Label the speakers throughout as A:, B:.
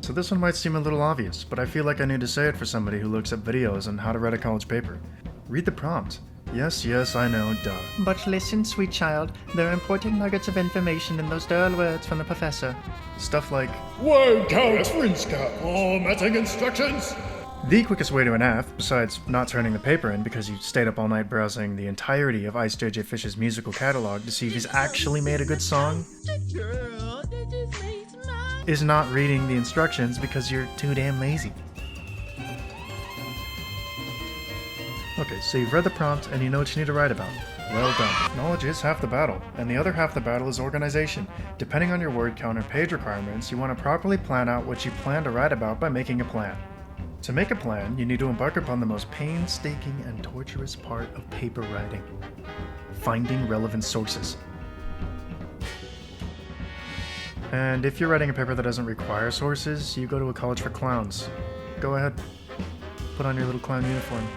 A: so this one might seem a little obvious, but I feel like I need to say it for somebody who looks up videos on how to write a college paper. Read the prompt. Yes, I know, duh.
B: But listen, sweet child, there are important nuggets of information in those dull words from the professor.
A: Stuff like,
C: Whoa, Kowtrinska, formatting instructions!
A: the quickest way to an F, besides not turning the paper in because you stayed up all night browsing the entirety of Ice JJ Fish's musical catalog to see if he's actually made a good song, is not reading the instructions because you're too damn lazy. Okay, so you've read the prompt and you know what you need to write about. Well done. Knowledge is half the battle, and the other half the battle is organization. Depending on your word count and page requirements, you want to properly plan out what you plan to write about by making a plan. To make a plan, you need to embark upon the most painstaking and torturous part of paper writing: finding relevant sources. And if you're writing a paper that doesn't require sources, you go to a college for clowns. Go ahead, put on your little clown uniform.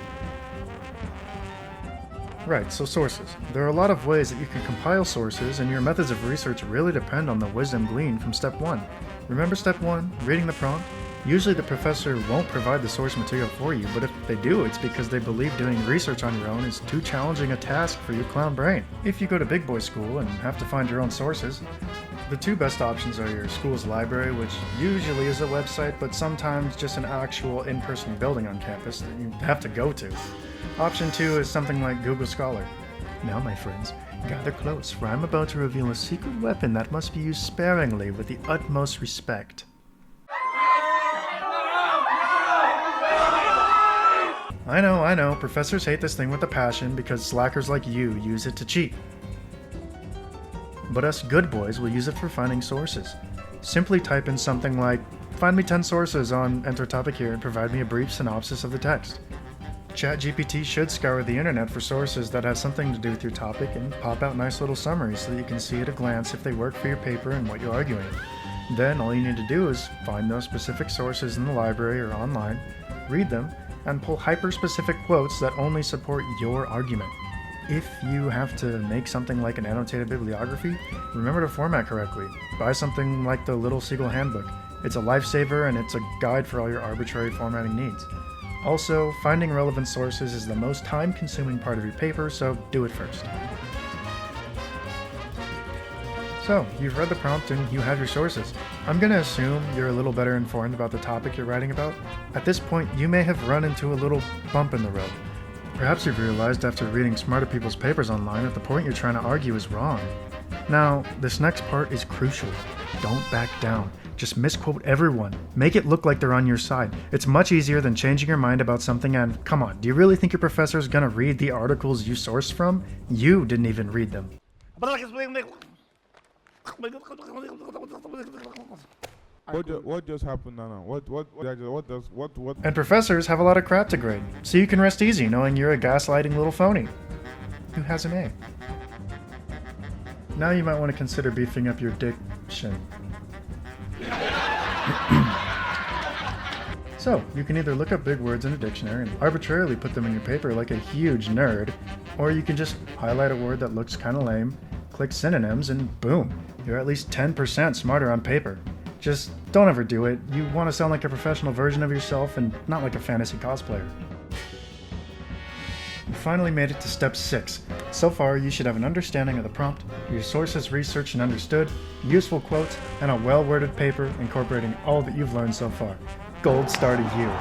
A: Right, so sources. There are a lot of ways that you can compile sources, and your methods of research really depend on the wisdom gleaned from step 1. Remember step 1, reading the prompt? Usually the professor won't provide the source material for you, but if they do, it's because they believe doing research on your own is too challenging a task for your clown brain. If you go to big boy school and have to find your own sources, the two best options are your school's library, which usually is a website, but sometimes just an actual in-person building on campus that you have to go to. Option 2 is something like Google Scholar. Now, my friends, gather close, for I'm about to reveal a secret weapon that must be used sparingly with the utmost respect. I know, professors hate this thing with a passion because slackers like you use it to cheat. But us good boys will use it for finding sources. Simply type in something like, find me 10 sources on enter topic here and provide me a brief synopsis of the text. ChatGPT should scour the internet for sources that have something to do with your topic and pop out nice little summaries so that you can see at a glance if they work for your paper and what you're arguing. Then all you need to do is find those specific sources in the library or online, read them, and pull hyper-specific quotes that only support your argument. If you have to make something like an annotated bibliography, remember to format correctly. Buy something like the Little Seagull Handbook. It's a lifesaver and it's a guide for all your arbitrary formatting needs. Also, finding relevant sources is the most time-consuming part of your paper, so do it first. So, you've read the prompt and you have your sources. I'm going to assume you're a little better informed about the topic you're writing about. At this point, you may have run into a little bump in the road. Perhaps you've realized after reading smarter people's papers online that the point you're trying to argue is wrong. Now, this next part is crucial. Don't back down. Just misquote everyone. Make it look like they're on your side. It's much easier than changing your mind about something and, come on, do you really think your professor's gonna read the articles you sourced from? You didn't even read them.
D: What just happened now? What?
A: And professors have a lot of crap to grade, so you can rest easy knowing you're a gaslighting little phony who has an A. Now you might want to consider beefing up your diction. So, you can either look up big words in a dictionary and arbitrarily put them in your paper like a huge nerd, or you can just highlight a word that looks kinda lame, click synonyms, and boom, you're at least 10% smarter on paper. Just don't ever do it. You want to sound like a professional version of yourself and not like a fantasy cosplayer. You finally made it to step 6. So far, you should have an understanding of the prompt, your sources researched and understood, useful quotes, and a well-worded paper incorporating all that you've learned so far. Gold star to you.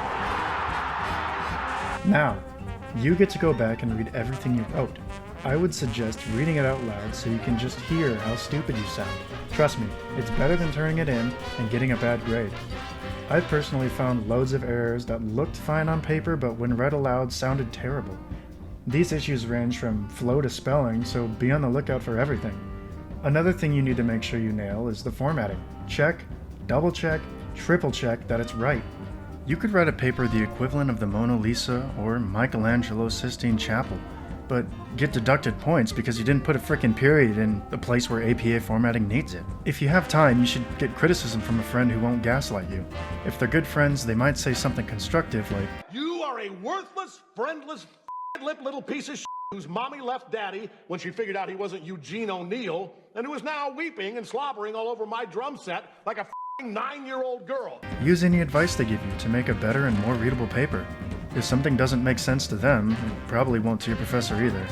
A: Now, you get to go back and read everything you wrote. I would suggest reading it out loud so you can just hear how stupid you sound. Trust me, it's better than turning it in and getting a bad grade. I personally found loads of errors that looked fine on paper but when read aloud sounded terrible. These issues range from flow to spelling, so be on the lookout for everything. Another thing you need to make sure you nail is the formatting. Check, double check, triple check that it's right. You could write a paper the equivalent of the Mona Lisa or Michelangelo's Sistine Chapel, but get deducted points because you didn't put a frickin' period in the place where APA formatting needs it. If you have time, you should get criticism from a friend who won't gaslight you. If they're good friends, they might say something constructive like,
C: You are a worthless, friendless, lip little piece of shit whose mommy left daddy when she figured out he wasn't Eugene O'Neill, and who is now weeping and slobbering all over my drum set like a 9-year-old girl.
A: Use any advice they give you to make a better and more readable paper. If something doesn't make sense to them, it probably won't to your professor either.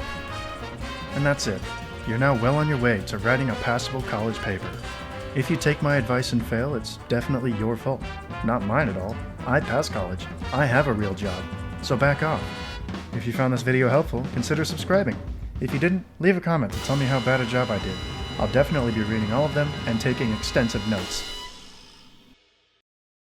A: And that's it. You're now well on your way to writing a passable college paper. If you take my advice and fail, it's definitely your fault. Not mine at all. I passed college. I have a real job. So back off. If you found this video helpful, consider subscribing. If you didn't, leave a comment to tell me how bad a job I did. I'll definitely be reading all of them and taking extensive notes.